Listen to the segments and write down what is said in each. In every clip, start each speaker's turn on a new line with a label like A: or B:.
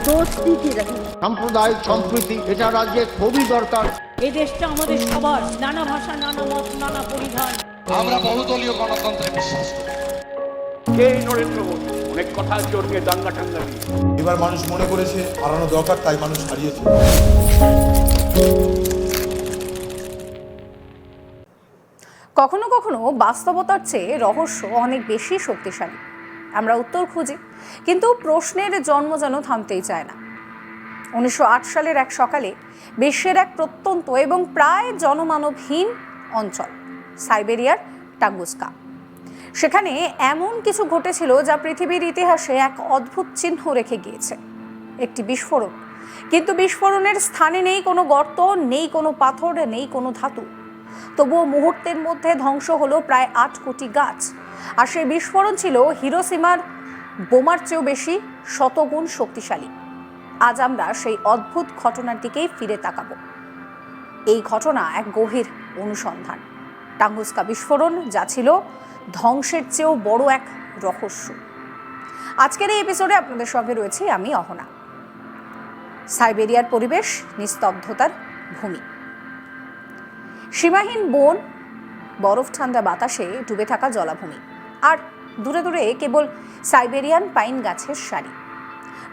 A: दोस्ती की रही।
B: সাম্প্রদায়িক সম্প্রীতি এটা রাজ্যে খুবই দরকার।
A: এই দেশটা আমাদের সবার, নানা ভাষা, নানা মত, নানা পরিধান।
C: আমরা বহুদলীয় গণতন্ত্রে বিশ্বাস করি।
D: কে নরেন্দ্র মোদী অনেক কথা জোরকে দাঙ্গা টাঙ্গা দিয়ে
E: এবার মানুষ মনে করেছে হারানো দরকার, তাই মানুষ হারিয়েছে।
F: কখনো কখনো বাস্তবতার চেয়ে রহস্য অনেক বেশি শক্তিশালী। আমরা উত্তর খুঁজি, কিন্তু প্রশ্নের জন্ম যেন থামতেই চায় না। 1908 সালের এক সকালে বিশ্বের এক প্রত্যন্ত এবং প্রায় জনমানবহীন অঞ্চল, সাইবেরিয়ার টাঙ্গুস্কা, সেখানে এমন কিছু ঘটেছিল যা পৃথিবীর ইতিহাসে এক অদ্ভুত চিহ্ন রেখে গিয়েছে। একটি বিস্ফোরণ, কিন্তু বিস্ফোরণের স্থানে নেই কোনো গর্ত, নেই কোনো পাথর, নেই কোনো ধাতু। তবুও মুহূর্তের মধ্যে ধ্বংস হলো প্রায় 8 কোটি গাছ। আর সেই বিস্ফোরণ ছিল হিরোশিমার বোমার চেয়েও বেশি শতগুণ শক্তিশালী। আজ আমরা সেই অদ্ভুত ঘটনার দিকেই ফিরে তাকাবো। এই ঘটনা এক গভীর অনুসন্ধান, টাঙ্গুস্কা বিস্ফোরণ, যা ছিল ধ্বংসের চেয়েও বড় এক রহস্য। আজকের এই এপিসোডে আপনাদের সঙ্গে রয়েছি আমি অহনা। সাইবেরিয়ার পরিবেশ, নিস্তব্ধতার ভূমি, সীমাহীন বন, বরফ ঠান্ডা বাতাসে ডুবে থাকা জলাভূমি, আর দূরে দূরে কেবল সাইবেরিয়ান পাইন গাছের সারি।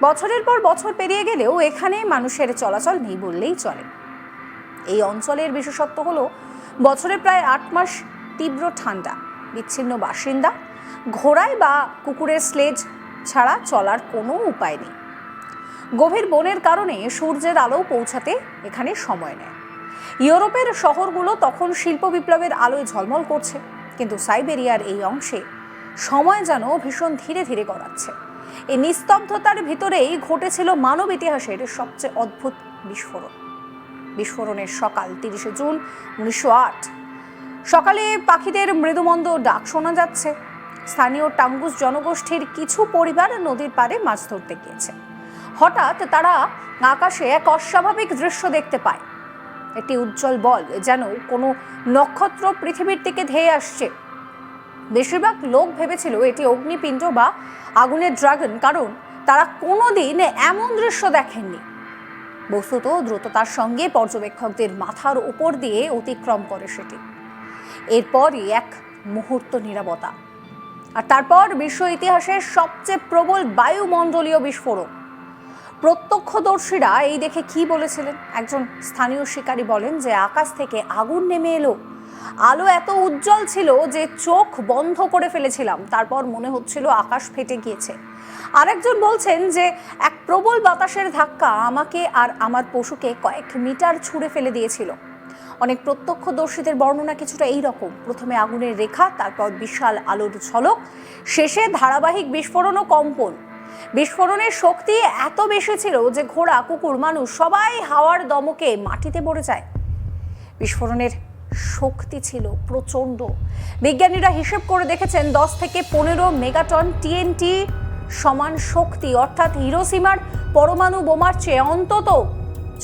F: বছরের পর বছর পেরিয়ে গেলেও এখানে মানুষের চলাচল নেই বললেই চলে। এই অঞ্চলের বিশেষত্ব হলো বছরে প্রায় 8 মাস তীব্র ঠান্ডা, বিচ্ছিন্ন বাসিন্দা, ঘোড়ায় বা কুকুরের স্লেজ ছাড়া চলার কোনো উপায় নেই। গভীর বনের কারণে সূর্যের আলো পৌঁছাতে এখানে সময় নেয়। ইউরোপের শহরগুলো তখন শিল্প বিপ্লবের আলোয় ঝলমল করছে, কিন্তু সাইবেরিয়ার এই অংশে সময় যেন ভীষণ ধীরে ধীরে গড়াচ্ছে। এই নিস্তব্ধতার ভিতরেই ঘটেছিল মানব ইতিহাসের সবচেয়ে অদ্ভুত বিস্ফোরণ। বিস্ফোরণের সকাল 30 জুন 1908। সকালে পাখিদের মৃদুমন্দ ডাক শোনা যাচ্ছে। স্থানীয় টাঙ্গুস জনগোষ্ঠীর কিছু পরিবার নদীর পাড়ে মাছ ধরতে গিয়েছে। হঠাৎ তারা আকাশে এক অস্বাভাবিক দৃশ্য দেখতে পায়। একটি উজ্জ্বল বল, যেন কোনো নক্ষত্র পৃথিবীর দিকে ধেয়ে আসছে। বেশিরভাগ লোক ভেবেছিল এটি অগ্নিপিণ্ড বা আগুনের ড্রাগন, কারণ তারা কোনোদিন এমন দৃশ্য দেখেননি। বস্তুত দ্রুততার সঙ্গে পর্যবেক্ষকদের মাথার উপর দিয়ে অতিক্রম করে সেটি। এরপরই এক মুহূর্ত নীরবতা, আর তারপর বিশ্ব ইতিহাসের সবচেয়ে প্রবল বায়ুমণ্ডলীয় বিস্ফোরণ। প্রত্যক্ষদর্শীরা এই দেখে কি বলেছিলেন? একজন স্থানীয় শিকারী বলেন যে আকাশ থেকে আগুন নেমে এলো। আলো এত উজ্জ্বল ছিল যে চোখ বন্ধ করে ফেলেছিলাম। তারপর মনে হচ্ছিল আকাশ ফেটে গিয়েছে। আরেকজন বলছেন যে এক প্রবল বাতাসের ধাক্কা আমাকে আর আমার পশুকে কয়েক মিটার ছুঁড়ে ফেলে দিয়েছিল। অনেক প্রত্যক্ষদর্শীদের বর্ণনা কিছুটা এইরকম: প্রথমে আগুনের রেখা, তারপর বিশাল আলোর ঝলক, শেষে ধারাবাহিক বিস্ফোরণ ও কম্পন। বিস্ফোরণের শক্তি এত বেশি ছিল যে ঘোড়া, কুকুর, মানুষ সবাই হাওয়ার দমকে মাটিতে পড়ে যায়। বিস্ফোরণের শক্তি ছিল প্রচণ্ড। বিজ্ঞানীরা হিসেব করে দেখেছেন 10 থেকে 15 মেগাটন টিএনটি সমান শক্তি, অর্থাৎ হিরোশিমার পরমাণু বোমার চেয়ে অন্তত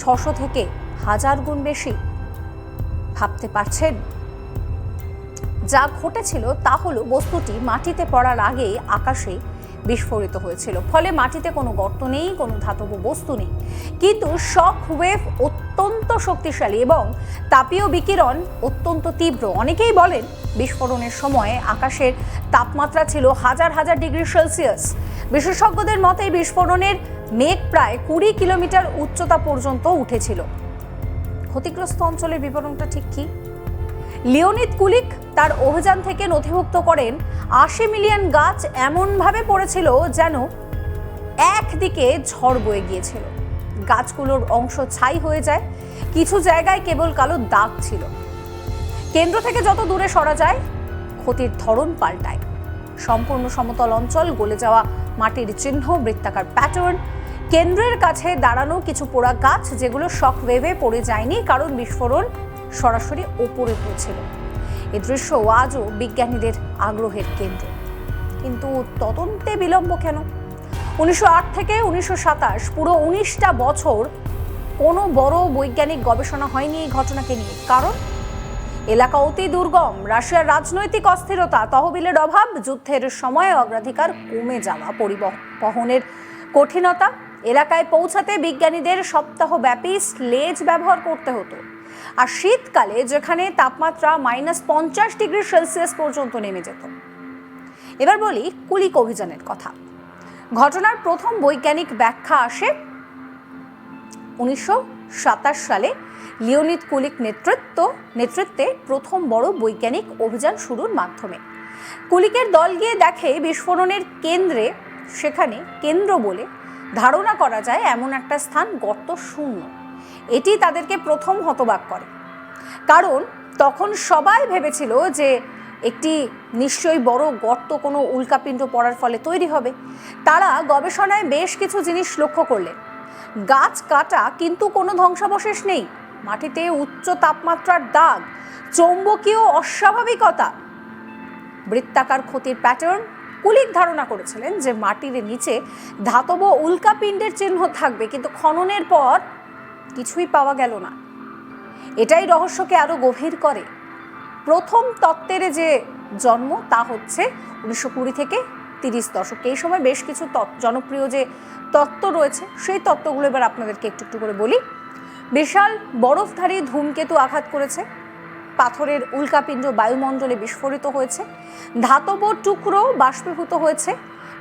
F: 600 থেকে 1000 গুণ বেশি। ভাবতে পারছেন? যা ঘটেছিল তা হলো বস্তুটি মাটিতে পড়ার আগেই আকাশে বিস্ফোরিত হয়েছিল। ফলে মাটিতে কোনো গর্ত নেই, কোনো ধাতব বস্তু নেই, কিন্তু শক ওয়েভ অত্যন্ত শক্তিশালী এবং তাপীয় বিকিরণ অত্যন্ত তীব্র। অনেকেই বলেন বিস্ফোরণের সময় আকাশের তাপমাত্রা ছিল হাজার হাজার ডিগ্রি সেলসিয়াস। বিশেষজ্ঞদের মতে বিস্ফোরণের মেঘ প্রায় 20 কিলোমিটার উচ্চতা পর্যন্ত উঠেছিল। ক্ষতিগ্রস্ত অঞ্চলের বিবরণটা ঠিক কি? লিওনিদ কুলিক তার অভিযান থেকে নথিভুক্ত করেন 80 মিলিয়ন গাছ এমনভাবে পড়েছিল যেন একদিকে ঝড় বয়ে গিয়েছিল। গাছগুলোর অংশ ছাই হয়ে যায়, কিছু জায়গায় কেবল কালো দাগ ছিল। কেন্দ্র থেকে যত দূরে সরা যায় ক্ষতির ধরন পাল্টায়। সম্পূর্ণ সমতল অঞ্চল, গলে যাওয়া মাটির চিহ্ন, বৃত্তাকার প্যাটার্ন। কেন্দ্রের কাছে দাঁড়ানো কিছু পোড়া গাছ, যেগুলো শক ওয়েভে পড়ে যায়নি কারণ বিস্ফোরণ সরাসরি ওপরে পড়েছিল। এই দৃশ্য আজও বিজ্ঞানীদের আগ্রহের কেন্দ্র। কিন্তু তদন্তে বিলম্ব কেন? 1908 থেকে 1927 পুরো 19টা বছর কোনো বড় বৈজ্ঞানিক গবেষণা হয়নি এই ঘটনাকে নিয়ে। কারণ এলাকা অতি দুর্গম, রাশিয়ার রাজনৈতিক অস্থিরতা, তহবিলের অভাব, যুদ্ধের সময় অগ্রাধিকার কমে যাওয়া, পরিবহনের কঠিনতা, এলাকায় পৌঁছাতে বিজ্ঞানীদের সপ্তাহব্যাপী স্লেজ ব্যবহার করতে হতো। আর শীতকালে যেখানে তাপমাত্রা -50 ডিগ্রি সেলসিয়াস পর্যন্ত নেমে যেত। এবার বলি কুলিক অভিযানের কথা। ঘটনার প্রথম বৈজ্ঞানিক ব্যাখ্যা আসে 1927 সালে লিওনিদ কুলিক নেতৃত্বে প্রথম বড় বৈজ্ঞানিক অভিযান শুরুর মাধ্যমে। কুলিকের দল গিয়ে দেখে বিস্ফোরণের সেখানে কেন্দ্র বলে ধারণা করা যায় এমন একটা স্থান গর্ত শূন্য। এটি তাদেরকে প্রথম হতবাক করে, কারণ তখন সবাই ভেবেছিল যে একটি নিশ্চয়ই বড় গর্ত কোনো উল্কাপিণ্ড পড়ার ফলে তৈরি হবে। তারা গবেষণায় বেশ কিছু জিনিস লক্ষ্য করলেন। গাছ কাটা কিন্তু কোনো ধ্বংসাবশেষ নেই, মাটিতে উচ্চ তাপমাত্রার দাগ, চৌম্বকীয় অস্বাভাবিকতা, বৃত্তাকার ক্ষতির প্যাটার্ন। কুলিক ধারণা করেছিলেন যে মাটির নিচে ধাতব উল্কাপিণ্ডের চিহ্ন থাকবে, কিন্তু খননের পর কিছুই পাওয়া গেল না। এটাই রহস্যকে আরো গভীর করে। প্রথম তত্ত্বের যে জন্ম তা হচ্ছে 1920 থেকে 30 দশকে। এই সময় বেশ কিছু জনপ্রিয় যে তত্ত্ব রয়েছে সেই তত্ত্বগুলো এবার আপনাদেরকে একটু একটু করে বলি। বিশাল বরফধারী ধূমকেতু আঘাত করেছে, পাথরের উল্কাপিণ্ড বায়ুমণ্ডলে বিস্ফোরিত হয়েছে, ধাতব টুকরো বাষ্পীভূত হয়েছে,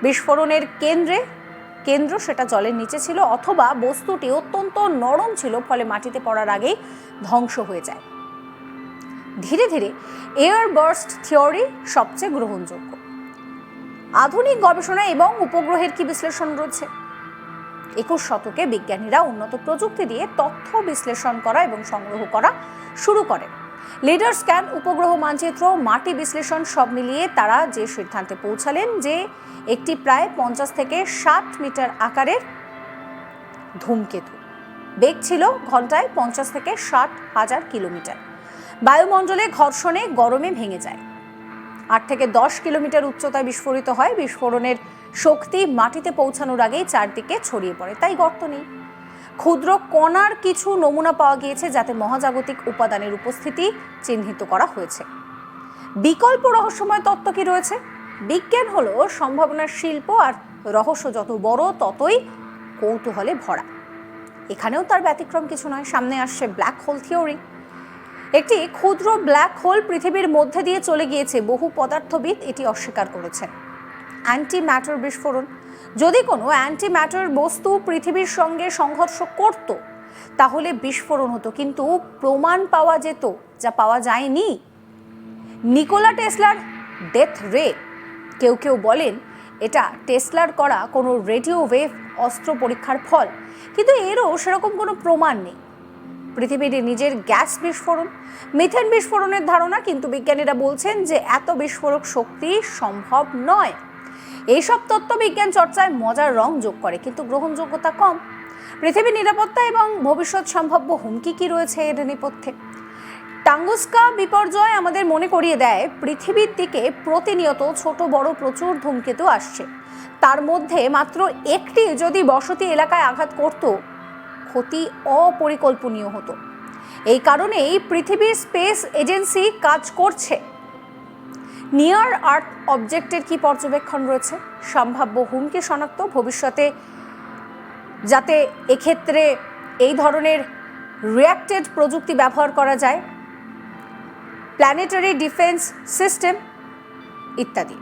F: বিস্ফোরণের কেন্দ্র সেটা জলের নিচে ছিল, অথবা বস্তুটি অত্যন্ত নরম ছিল ফলে মাটিতে পড়ার আগেই ধ্বংস হয়ে যায়। ধীরে ধীরে এয়ার বার্স্ট থিওরি সবচেয়ে গ্রহণযোগ্য। আধুনিক গবেষণা এবং উপগ্রহের কি বিশ্লেষণ রয়েছে? 21 শতকে বিজ্ঞানীরা উন্নত প্রযুক্তি দিয়ে তথ্য বিশ্লেষণ করা এবং সংগ্রহ করা শুরু করেন। লিডার স্ক্যান, উপগ্রহ মানচিত্র, মাটি বিশ্লেষণ সব মিলিয়ে তারা যে সিদ্ধান্তে পৌঁছালেন যে একটি প্রায় 50 থেকে 60 মিটার আকারের ধূমকেতু, বেগ ছিল ঘন্টায় 50 থেকে 60 হাজার কিলোমিটার, বায়ুমণ্ডলে ঘর্ষণে গরমে ভেঙে যায়, 8 থেকে 10 কিলোমিটার উচ্চতায় বিস্ফোরিত হয়। বিস্ফোরণের শক্তি মাটিতে পৌঁছানোর আগেই চারদিকে ছড়িয়ে পড়ে, তাই গর্ত নেই। ক্ষুদ্র কণার কিছু নমুনা পাওয়া গিয়েছে যাতে মহাজাগতিক উপাদানের উপস্থিতি চিহ্নিত করা হয়েছে। বিকল্প রহস্যময় তত্ত্ব কি রয়েছে? বিজ্ঞান হলো সম্ভাবনার শিল্প, আর রহস্য যত বড় ততই কৌতূহলে ভরা। এখানেও তার ব্যতিক্রম কিছু নয়। সামনে আসছে ব্ল্যাক হোল থিওরি। একটি ক্ষুদ্র ব্ল্যাক হোল পৃথিবীর মধ্যে দিয়ে চলে গিয়েছে, বহু পদার্থবিদ এটি অস্বীকার করেছেন। অ্যান্টি ম্যাটার বিস্ফোরণ। যদি কোনো অ্যান্টি ম্যাটার বস্তু পৃথিবীর সঙ্গে সংঘর্ষ করত তাহলে বিস্ফোরণ হতো, কিন্তু প্রমাণ পাওয়া যেত যা পাওয়া যায়নি। নিকোলা টেসলার ডেথ রে। কেউ কেউ বলেন এটা টেসলার করা কোনো রেডিও ওয়েভ অস্ত্র পরীক্ষার ফল, কিন্তু এরও সেরকম কোনো প্রমাণ নেই। পৃথিবীর নিজের গ্যাস বিস্ফোরণ, মিথেন বিস্ফোরণের ধারণা, কিন্তু বিজ্ঞানীরা বলছেন যে এত বিস্ফোরক শক্তি সম্ভব নয়। এইসব তত্ত্ব বিজ্ঞান চর্চায় মজার রং যোগ করে, কিন্তু গ্রহণযোগ্যতা কম। পৃথিবীর নিরাপত্তা এবং ভবিষ্যৎ সম্ভাব্য হুমকি কি রয়েছে এর নেপথ্যে? টাঙ্গুস্কা বিপর্যয় আমাদের মনে করিয়ে দেয় পৃথিবীর দিকে প্রতিনিয়ত ছোট বড় প্রচুর ধূমকেতু আসছে। তার মধ্যে মাত্র একটি যদি বসতি এলাকায় আঘাত করত, ক্ষতি অপরিকল্পনীয় হতো। এই কারণেই পৃথিবীর স্পেস এজেন্সি কাজ করছে। নিয়ার আর্থ অবজেক্টের কি পর্যবেক্ষণ রয়েছে? সম্ভাব্য হুমকি শনাক্ত, ভবিষ্যতে যাতে এক্ষেত্রে এই ধরনের রিঅ্যাক্টেড প্রযুক্তি ব্যবহার করা যায়, প্ল্যানেটারি ডিফেন্স সিস্টেম ইত্যাদি।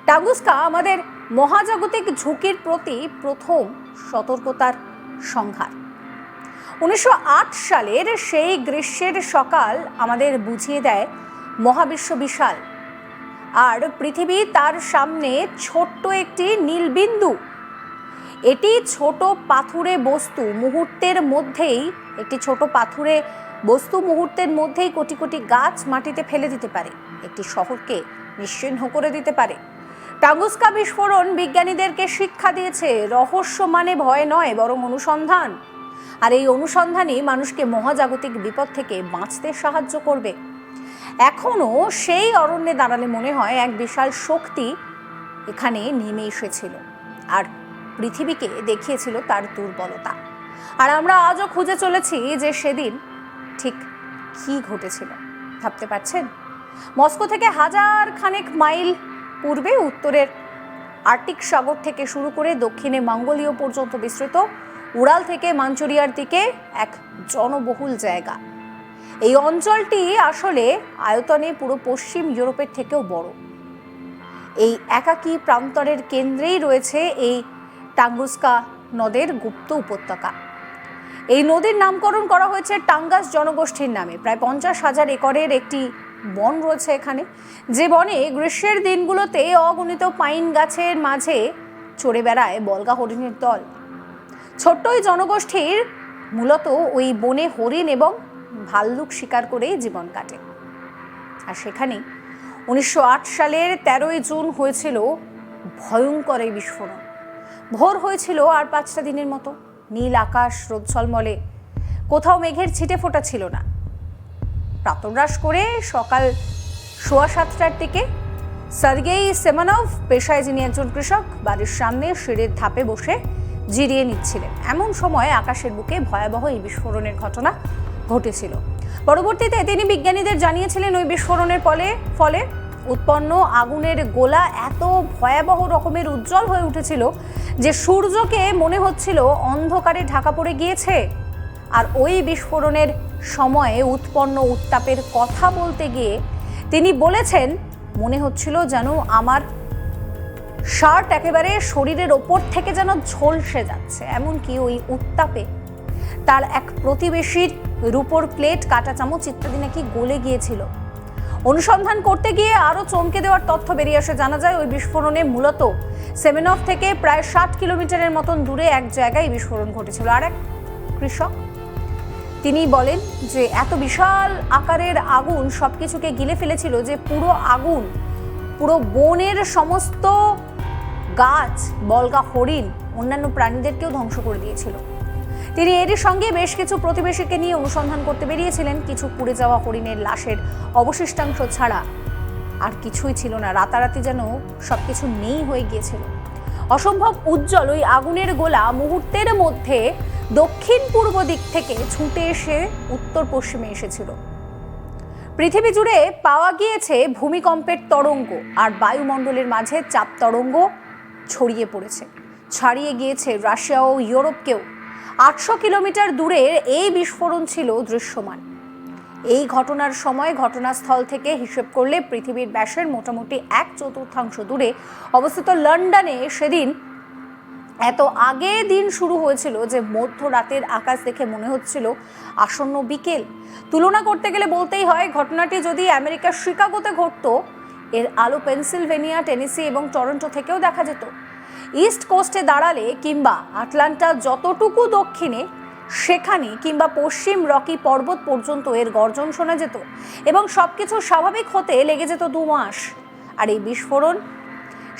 F: টাঙ্গুস্কা আমাদের মহাজাগতিক ঝুঁকির প্রতি প্রথম সতর্কতার সংহার। 1908 সালের সেই গ্রীষ্মের সকাল আমাদের বুঝিয়ে দেয় মহাবিশ্ব বিশাল, আর পৃথিবী তার সামনে ছোট্ট একটি নীলবিন্দু। এটি ছোট পাথুরে বস্তু মুহূর্তের মধ্যেই কোটি কোটি গাছ মাটিতে ফেলে দিতে পারে, একটি শহরকে নিশ্চিহ্ন করে দিতে পারে। টাঙ্গুস্কা বিস্ফোরণ বিজ্ঞানীদেরকে শিক্ষা দিয়েছে রহস্য মানে ভয় নয়, বরং অনুসন্ধান। আর এই অনুসন্ধানই মানুষকে মহাজাগতিক বিপদ থেকে বাঁচতে সাহায্য করবে। এখনো সেই অরণ্যে দাঁড়ালে মনে হয় এক বিশাল শক্তি এখানে নেমে এসেছিল আর পৃথিবীকে দেখিয়েছিল তার দুর্বলতা। আর আমরা আজও খুঁজে চলেছি যে সেদিন ঠিক কি ঘটেছিল। ভাবতে পারছেন? মস্কো থেকে হাজার খানেক মাইল পূর্বে উত্তরের আর্কটিক সাগর থেকে শুরু করে দক্ষিণে মঙ্গোলীয় পর্যন্ত বিস্তৃত, উড়াল থেকে মাঞ্চুরিয়ার দিকে এক জনবহুল জায়গা। এই অঞ্চলটি আসলে আয়তনে পুরো পশ্চিম ইউরোপের থেকেও বড়। এই একাকী প্রান্তরের কেন্দ্রেই রয়েছে এই টাঙ্গুস্কা নদের গুপ্ত উপত্যকা। এই নদীর নামকরণ করা হয়েছে টাঙ্গাস জনগোষ্ঠীর নামে। প্রায় 50,000 একরের একটি বন রয়েছে এখানে, যে বনে গ্রীষ্মের দিনগুলোতে অগণিত পাইন গাছের মাঝে চড়ে বেড়ায় বলগা হরিণের দল। ছোট্ট এই জনগোষ্ঠীর মূলত ওই বনে হরিণ এবং ভাল্লুক শিকার করেই জীবন কাটে। আর সেখানে 1908 সালের 13ই জুন হয়েছিল ভয়ঙ্কর এই বিস্ফোরণ। ভোর হয়েছিল আর 5টা দিনের মতো। নীল আকাশ রোদ ঝলমলে, কোথাও মেঘের ছিটে ফোঁটা ছিল না। প্রাতরাশ করে সকাল 7:15টার দিকে সার্গেই সেমানভ, পেশায় যিনি একজন কৃষক, বাড়ির সামনে সিঁড়ির ধাপে বসে জিরিয়ে নিচ্ছিলেন। এমন সময় আকাশের বুকে ভয়াবহ এই বিস্ফোরণের ঘটনা ঘটেছিল। পরবর্তীতে তিনি বিজ্ঞানীদের জানিয়েছিলেন ওই বিস্ফোরণের ফলে উৎপন্ন আগুনের গোলা এত ভয়াবহ রকমের উজ্জ্বল হয়ে উঠেছিল যে সূর্যকে মনে হচ্ছিল অন্ধকারে ঢাকা পড়ে গিয়েছে। আর ওই বিস্ফোরণের সময়ে উৎপন্ন উত্তাপের কথা বলতে গিয়ে তিনি বলেছেন, মনে হচ্ছিল যেন আমার শার্ট একেবারে শরীরের ওপর থেকে যেন ঝলসে যাচ্ছে। এমনকি ওই উত্তাপে তার এক প্রতিবেশীর রূপোর প্লেট, কাঁটা চামচ ইত্যাদি নাকি গলে গিয়েছিল। অনুসন্ধান করতে গিয়ে আরও চমকে দেওয়ার তথ্য বেরিয়ে আসে। জানা যায় ওই বিস্ফোরণে মূলত সেমেনভ থেকে প্রায় 60 কিলোমিটারের মতন দূরে এক জায়গায় বিস্ফোরণ ঘটেছিল। আর এক কৃষক তিনি বলেন যে এত বিশাল আকারের আগুন সবকিছুকে গিলে ফেলেছিল যে পুরো বনের সমস্ত গাছ, বলগা হরিণ, অন্যান্য প্রাণীদেরকেও ধ্বংস করে দিয়েছিল। তিনি এরই সঙ্গে বেশ কিছু প্রতিবেশীকে নিয়ে অনুসন্ধান করতে বেরিয়েছিলেন। কিছু পুড়ে যাওয়া হরিণের লাশের অবশিষ্টাংশ ছাড়া আর কিছুই ছিল না। রাতারাতি যেন সবকিছু নেই হয়ে গিয়েছিল। অসম্ভব উজ্জ্বল ওই আগুনের গোলা মুহূর্তের মধ্যে দক্ষিণ পূর্ব দিক থেকে ছুটে এসে উত্তর পশ্চিমে এসেছিল। পৃথিবী জুড়ে পাওয়া গিয়েছে ভূমিকম্পের তরঙ্গ, আর বায়ুমণ্ডলের মাঝে চাপ তরঙ্গ ছড়িয়ে পড়েছে, ছাড়িয়ে গিয়েছে রাশিয়া ও ইউরোপকেও। 800 কিলোমিটার দূরের এই বিস্ফোরণ ছিল দৃশ্যমান। এই ঘটনার সময় ঘটনাস্থল থেকে হিসেব করলে পৃথিবীর ব্যাসের মোটামুটি 1/4 দূরে অবস্থিত লন্ডনে সেদিন এত আগে দিন শুরু হয়েছিল যে মধ্যরাতের আকাশ দেখে মনে হচ্ছিল আসন্ন বিকেল। তুলনা করতে গেলে বলতেই হয়, ঘটনাটি যদি আমেরিকার শিকাগোতে ঘটতো, এর আলো পেনসিলভেনিয়া, টেনেসি এবং টরন্টো থেকেও দেখা যেত। ইস্ট কোস্টে দাঁড়ালে কিংবা আটলান্টা যতটুকু দক্ষিণে, সেখানে কিংবা পশ্চিম রকি পর্বত পর্যন্ত এর গর্জন শোনা যেত এবং সবকিছু স্বাভাবিক হতে লেগে যেত 2 মাস। আর এই বিস্ফোরণ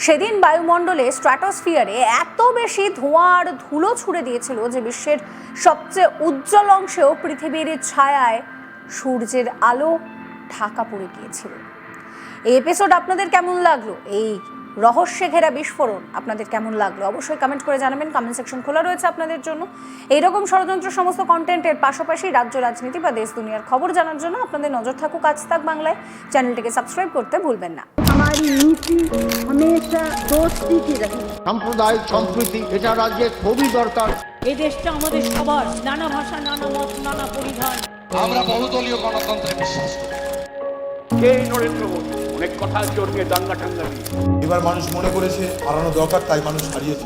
F: সেদিন বায়ুমণ্ডলে, স্ট্র্যাটোস্ফিয়ারে এত বেশি ধোঁয়া আর ধুলো ছুড়ে দিয়েছিল যে বিশ্বের সবচেয়ে উজ্জ্বল অংশেও পৃথিবীর ছায়ায় সূর্যের আলো ঢাকা পড়ে গিয়েছিল। এই এপিসোড আপনাদের কেমন লাগলো? এই রহস্যে ঘেরা বিস্ফোরণ আপনাদের কেমন লাগলো? অবশ্যই কমেন্ট করে জানাবেন। কমেন্ট সেকশন খোলা রয়েছে আপনাদের জন্য। এইরকম ষড়যন্ত্র সমস্ত কন্টেন্টের পাশাপাশি রাজ্য, রাজনীতি বা দেশ দুনিয়ার খবর জানার জন্য আপনাদের নজর থাকুক আজ তাক বাংলায়। চ্যানেলটিকে সাবস্ক্রাইব করতে ভুলবেন না।
G: हमारी नीति हमेशा दोस्ती की रही।
B: সাম্প্রদায়িক সম্প্রীতি এটা রাজ্যে খুবই দরকার।
A: এই দেশটা আমাদের সবার, নানা ভাষা, নানা মত, নানা পরিধান।
C: আমরা বহুদলীয় গণতন্ত্রে বিশ্বাস করি।
D: কে নরেন্দ্র মোদী? অনেক কথা জোর নিয়ে দাঙ্গা টাঙ্গা দিয়ে
E: এবার মানুষ মনে করেছে হারানো দরকার, তাই মানুষ হারিয়েছে।